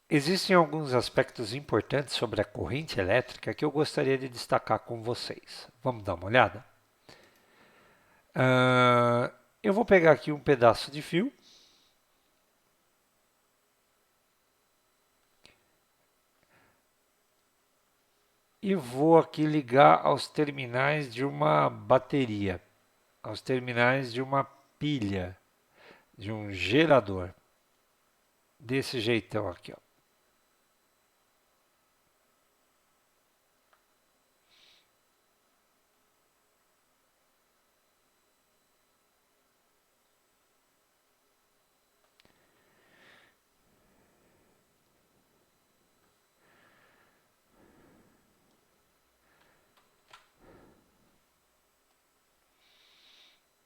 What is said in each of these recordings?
Existem alguns aspectos importantes sobre a corrente elétrica que eu gostaria de destacar com vocês. Vamos dar uma olhada? Ah, eu vou pegar aqui um pedaço de fio e vou aqui ligar aos terminais de uma bateria, aos terminais de uma pilha, de um gerador. Desse jeitão aqui, ó.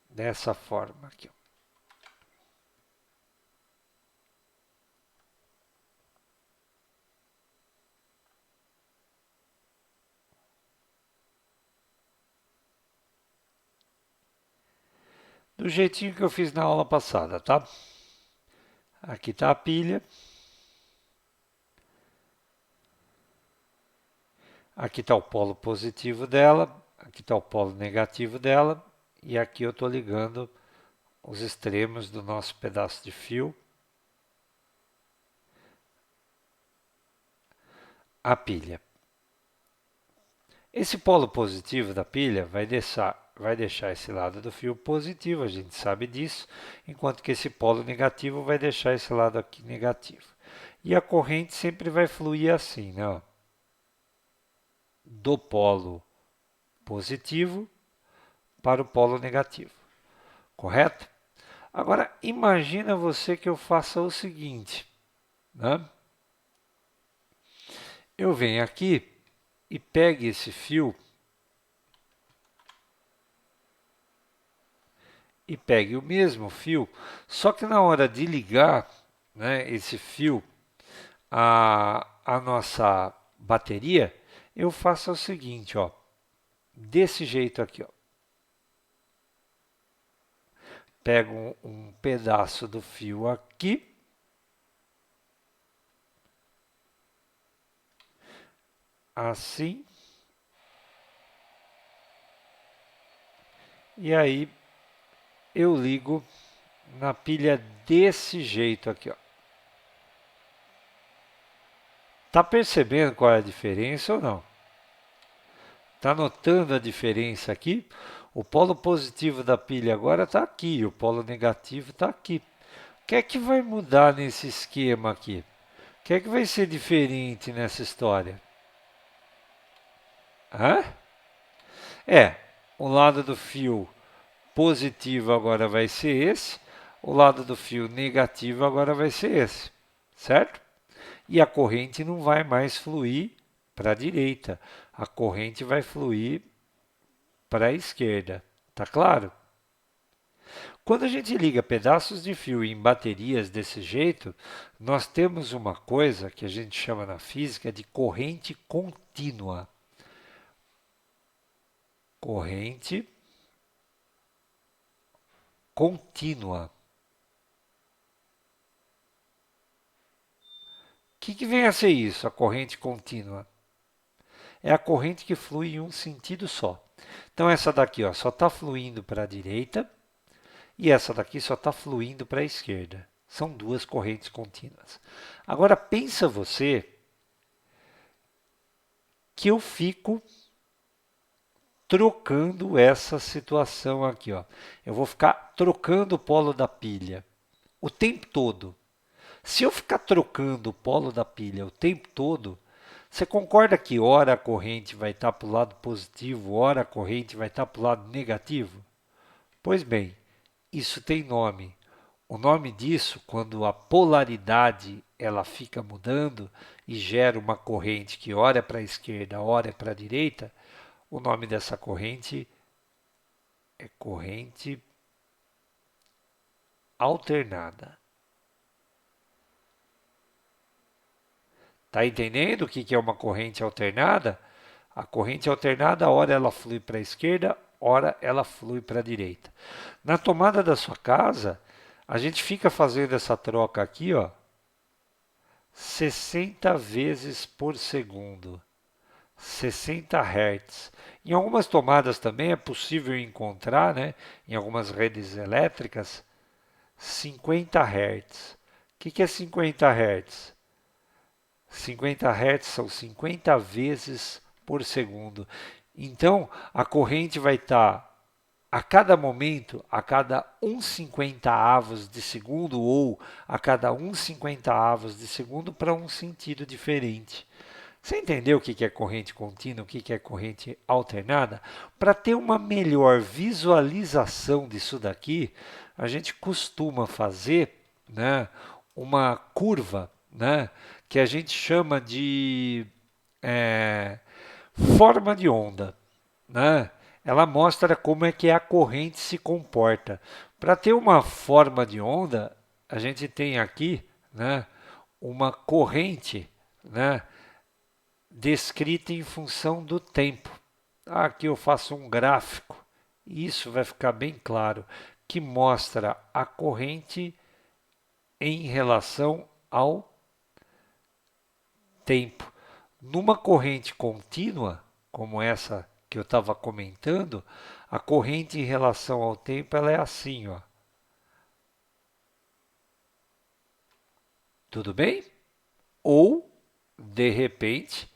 Dessa forma aqui, ó. Do jeitinho que eu fiz na aula passada, tá? Aqui está a pilha. Aqui está o polo positivo dela. Aqui está o polo negativo dela. E aqui eu estou ligando os extremos do nosso pedaço de fio à pilha. Esse polo positivo da pilha vai deixar esse lado do fio positivo, a gente sabe disso, enquanto que esse polo negativo vai deixar esse lado aqui negativo. E a corrente sempre vai fluir assim, né? Ó, do polo positivo para o polo negativo, correto? Agora, imagina você que eu faça o seguinte, né? Eu venho aqui e pegue esse fio e pegue o mesmo fio, só que na hora de ligar, né, esse fio à nossa bateria, eu faço o seguinte, ó, desse jeito aqui, ó. Pego um pedaço do fio aqui, assim, e aí eu ligo na pilha desse jeito aqui, ó. Tá percebendo qual é a diferença ou não? Tá notando a diferença aqui? O polo positivo da pilha agora está aqui, o polo negativo está aqui. O que é que vai mudar nesse esquema aqui? O que é que vai ser diferente nessa história? Hã? É, o lado do fio positivo agora vai ser esse, o lado do fio negativo agora vai ser esse, certo? E a corrente não vai mais fluir para a direita, a corrente vai fluir para a esquerda, tá claro? Quando a gente liga pedaços de fio em baterias desse jeito, nós temos uma coisa que a gente chama na física de corrente contínua. Corrente contínua. O que vem a ser isso, a corrente contínua? É a corrente que flui em um sentido só. Então essa daqui ó, só está fluindo para a direita e essa daqui só está fluindo para a esquerda. São duas correntes contínuas. Agora pensa você que eu fico trocando essa situação aqui, ó. Eu vou ficar trocando o polo da pilha o tempo todo. Se eu ficar trocando o polo da pilha o tempo todo, você concorda que ora a corrente vai estar para o lado positivo, ora a corrente vai estar para o lado negativo? Pois bem, isso tem nome. O nome disso, quando a polaridade ela fica mudando e gera uma corrente que ora é para a esquerda, ora é para a direita, o nome dessa corrente é corrente alternada. Tá entendendo o que é uma corrente alternada? A corrente alternada, ora ela flui para a esquerda, ora ela flui para a direita. Na tomada da sua casa, a gente fica fazendo essa troca aqui, ó, 60 vezes por segundo, 60 Hz. Em algumas tomadas também é possível encontrar, né, em algumas redes elétricas, 50 Hz. O que é 50 Hz? 50 Hz são 50 vezes por segundo. Então, a corrente vai estar a cada momento, a cada 1/50 avos de segundo ou a cada 1/50 avos de segundo para um sentido diferente. Você entendeu o que é corrente contínua, o que é corrente alternada? Para ter uma melhor visualização disso daqui, a gente costuma fazer, né, uma curva, né, que a gente chama de forma de onda, né? Ela mostra como é que a corrente se comporta. Para ter uma forma de onda, a gente tem aqui, né, uma corrente, né, descrita em função do tempo. Aqui eu faço um gráfico, e isso vai ficar bem claro, que mostra a corrente em relação ao tempo. Numa corrente contínua, como essa que eu estava comentando, a corrente em relação ao tempo ela é assim, ó. Tudo bem? Ou, de repente,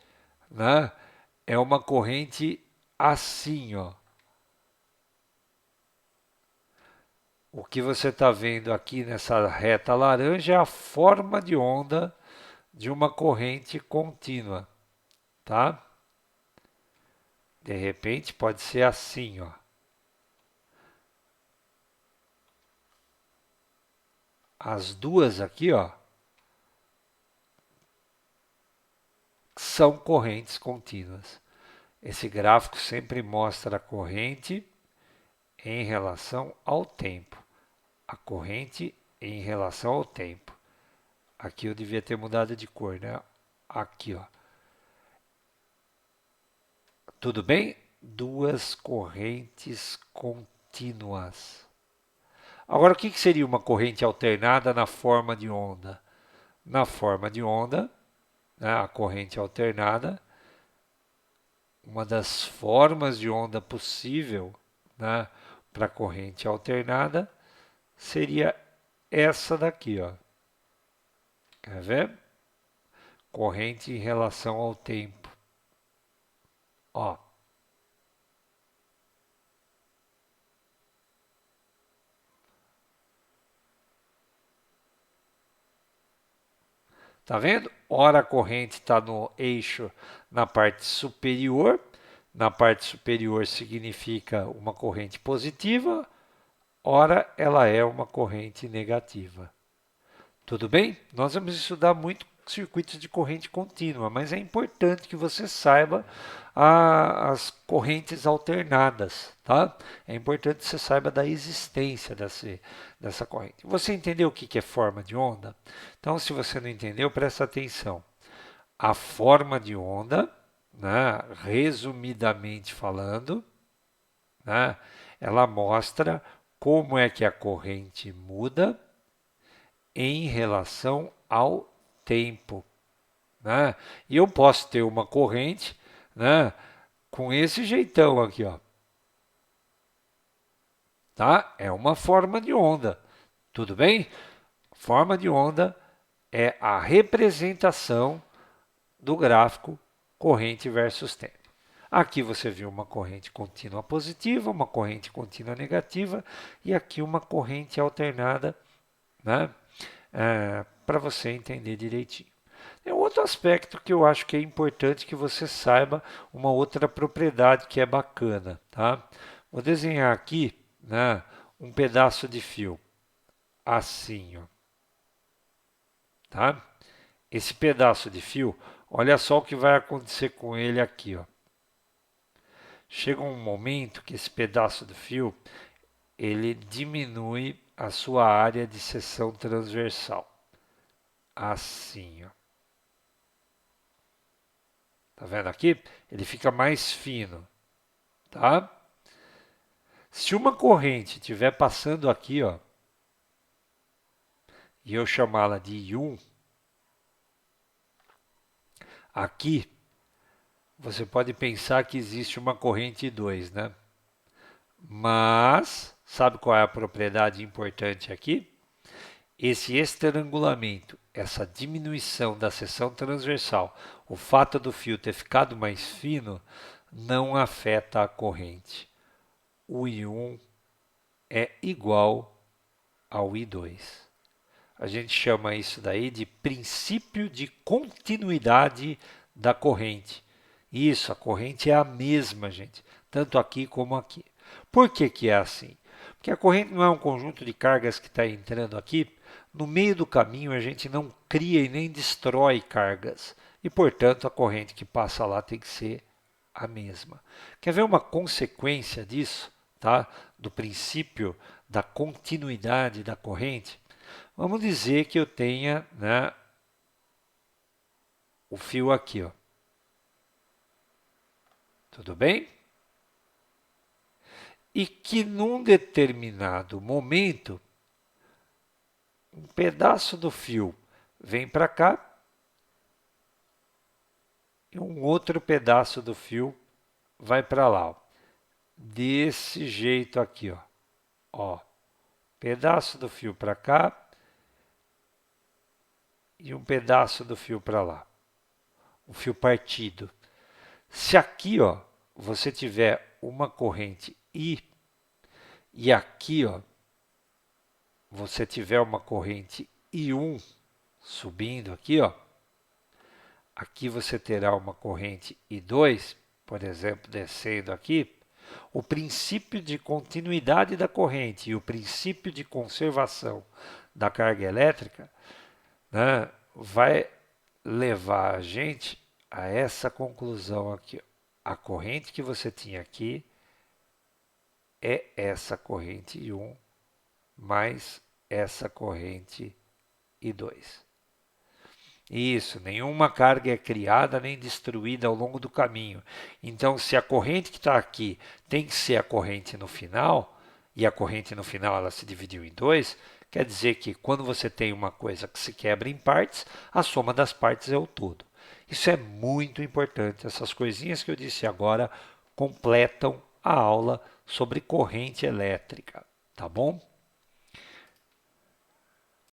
né, é uma corrente assim, ó. O que você está vendo aqui nessa reta laranja é a forma de onda de uma corrente contínua, tá? De repente pode ser assim, ó. As duas aqui, ó, são correntes contínuas. Esse gráfico sempre mostra a corrente em relação ao tempo. A corrente em relação ao tempo. Aqui eu devia ter mudado de cor, né? Aqui, ó. Tudo bem? Duas correntes contínuas. Agora, o que seria uma corrente alternada na forma de onda? Na forma de onda, né, a corrente alternada, uma das formas de onda possível, né, para corrente alternada seria essa daqui, ó. Quer ver? Corrente em relação ao tempo. Ó. Tá vendo? Ora a corrente está no eixo na parte superior. Na parte superior significa uma corrente positiva, ora ela é uma corrente negativa. Tudo bem? Nós vamos estudar muito circuitos de corrente contínua, mas é importante que você saiba as correntes alternadas, tá? É importante que você saiba da existência dessa corrente. Você entendeu o que é forma de onda? Então, se você não entendeu, presta atenção. A forma de onda, né, resumidamente falando, né, ela mostra como é que a corrente muda em relação ao tempo, né? E eu posso ter uma corrente, né, com esse jeitão aqui, ó. Tá? É uma forma de onda. Tudo bem? Forma de onda é a representação do gráfico corrente versus tempo. Aqui você viu uma corrente contínua positiva, uma corrente contínua negativa e aqui uma corrente alternada, né? Para você entender direitinho. Tem outro aspecto que eu acho que é importante que você saiba, uma outra propriedade que é bacana, tá? Vou desenhar aqui, né, um pedaço de fio, assim, ó, tá? Esse pedaço de fio, olha só o que vai acontecer com ele aqui, ó. Chega um momento que esse pedaço de fio, ele diminui a sua área de seção transversal, assim, ó. Tá vendo aqui? Ele fica mais fino, tá? Se uma corrente estiver passando aqui, ó, e eu chamá-la de I1, Aqui, você pode pensar que existe uma corrente 2, né? Mas, sabe qual é a propriedade importante aqui? Esse estrangulamento, essa diminuição da seção transversal, o fato do fio ter ficado mais fino, não afeta a corrente. O I1 é igual ao I2. A gente chama isso daí de princípio de continuidade da corrente. Isso, a corrente é a mesma, gente, tanto aqui como aqui. Por que que é assim? Porque a corrente não é um conjunto de cargas que está entrando aqui. No meio do caminho a gente não cria e nem destrói cargas. E, portanto, a corrente que passa lá tem que ser a mesma. Quer ver uma consequência disso, tá? Do princípio da continuidade da corrente? Vamos dizer que eu tenha, né, o fio aqui, ó. Tudo bem? E que num determinado momento, um pedaço do fio vem para cá e um outro pedaço do fio vai para lá, ó. Desse jeito aqui, ó. Ó, pedaço do fio para cá e um pedaço do fio para lá. O fio partido. Se aqui, ó, você tiver uma corrente I e aqui, ó, você tiver uma corrente I1 subindo aqui, ó, aqui você terá uma corrente I2, por exemplo, descendo aqui, o princípio de continuidade da corrente e o princípio de conservação da carga elétrica, né, vai levar a gente a essa conclusão aqui. A corrente que você tinha aqui é essa corrente I1 mais essa corrente I2. Isso, nenhuma carga é criada nem destruída ao longo do caminho. Então, se a corrente que está aqui tem que ser a corrente no final, e a corrente no final ela se dividiu em dois, quer dizer que quando você tem uma coisa que se quebra em partes, a soma das partes é o todo. Isso é muito importante. Essas coisinhas que eu disse agora completam a aula sobre corrente elétrica, tá bom?